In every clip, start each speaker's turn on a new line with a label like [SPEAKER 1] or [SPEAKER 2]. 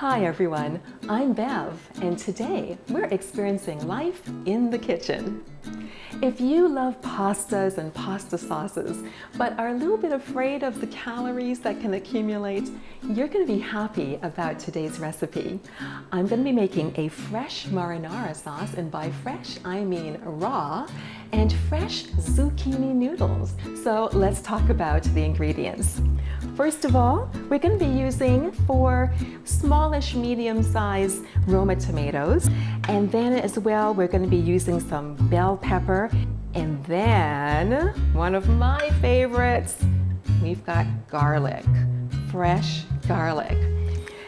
[SPEAKER 1] Hi everyone, I'm Bev, and today we're experiencing life in the kitchen. If you love pastas and pasta sauces, but are a little bit afraid of the calories that can accumulate, you're going to be happy about today's recipe. I'm going to be making a fresh marinara sauce, and by fresh I mean raw, and fresh zucchini noodles. So let's talk about the ingredients. First of all, we're going to be using 4 smallish medium-sized Roma tomatoes, and then as well we're going to be using some bell pepper, and then one of my favorites, we've got garlic, fresh garlic.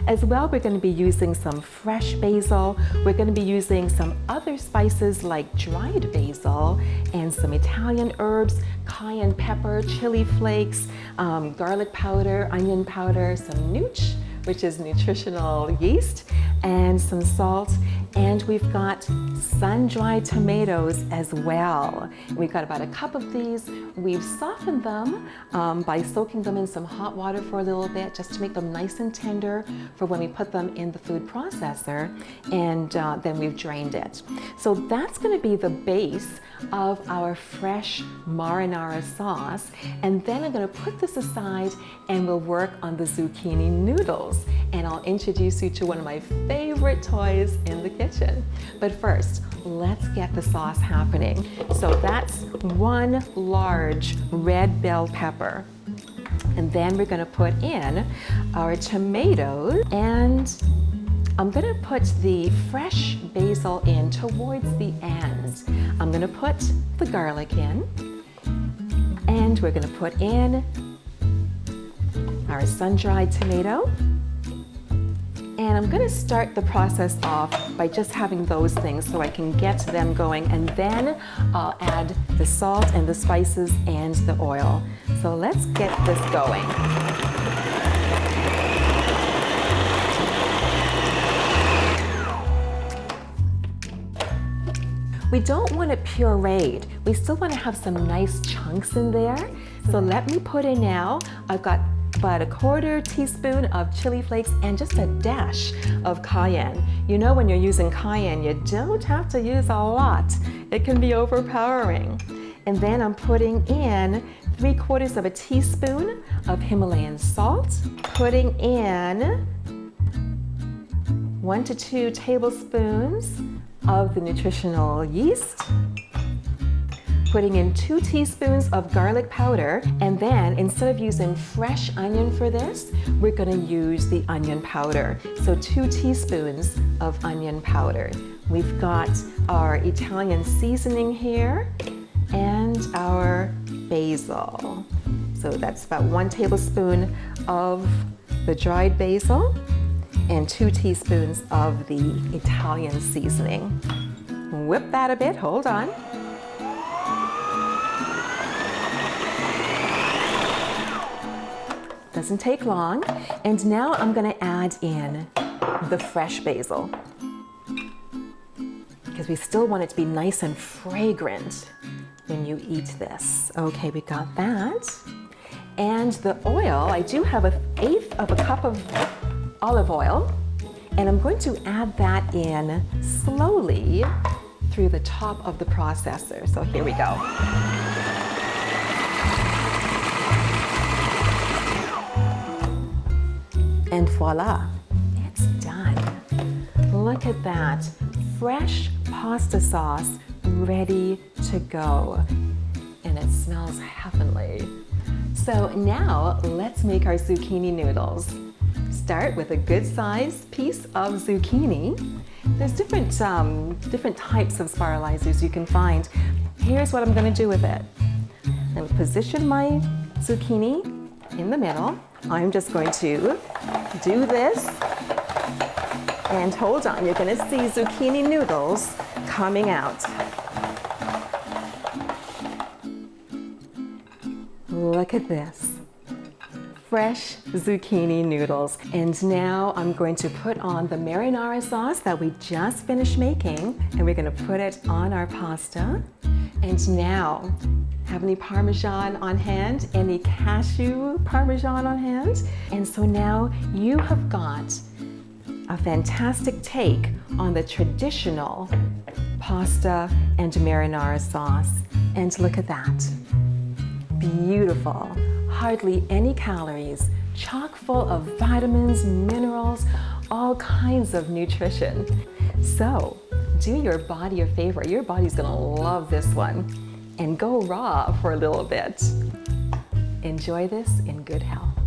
[SPEAKER 1] As well, we're going to be using some fresh basil. We're going to be using some other spices like dried basil and some Italian herbs, cayenne pepper, chili flakes, garlic powder, onion powder, some nooch, which is nutritional yeast, and some salt. And we've got sun-dried tomatoes as well. We've got about a cup of these. We've softened them by soaking them in some hot water for a little bit, just to make them nice and tender for when we put them in the food processor, and then we've drained it. So that's going to be the base of our fresh marinara sauce, and then I'm going to put this aside and we'll work on the zucchini noodles, and I'll introduce you to one of my favorite toys in the kitchen. But first, let's get the sauce happening. So that's 1 large red bell pepper, and then we're going to put in our tomatoes, and I'm going to put the fresh basil in towards the end. I'm going to put the garlic in, and we're going to put in our sun-dried tomato. And I'm going to start the process off by just having those things so I can get them going, and then I'll add the salt and the spices and the oil. So let's get this going. We don't want it pureed. We still want to have some nice chunks in there. So let me put in now, I've got about a 1/4 teaspoon of chili flakes and just a dash of cayenne. You know, when you're using cayenne, you don't have to use a lot. It can be overpowering. And then I'm putting in 3/4 teaspoon of Himalayan salt, putting in 1 to 2 tablespoons of the nutritional yeast, putting in 2 teaspoons of garlic powder, and then instead of using fresh onion for this, we're going to use the onion powder. So 2 teaspoons of onion powder. We've got our Italian seasoning here and our basil. So that's about 1 tablespoon of the dried basil and 2 teaspoons of the Italian seasoning. Whip that a bit, hold on. Doesn't take long. And now I'm going to add in the fresh basil, because we still want it to be nice and fragrant when you eat this. Okay, we got that. And the oil, I do have 1/8 cup of olive oil, and I'm going to add that in slowly through the top of the processor. So here we go. And voila, it's done. Look at that, fresh pasta sauce ready to go. And it smells heavenly. So now let's make our zucchini noodles. Start with a good sized piece of zucchini. There's different types of spiralizers you can find. Here's what I'm going to do with it. I'm going to position my zucchini in the middle. I'm just going to do this, and hold on, you're going to see zucchini noodles coming out. Look at this. Fresh zucchini noodles. And now I'm going to put on the marinara sauce that we just finished making, and we're going to put it on our pasta. And now, have any Parmesan on hand? Any cashew Parmesan on hand? And so now you have got A fantastic take on the traditional pasta and marinara sauce. And look at that. Beautiful. Hardly any calories, chock full of vitamins, minerals, all kinds of nutrition. So, do your body a favor. Your body's gonna love this one. And go raw for a little bit. Enjoy this in good health.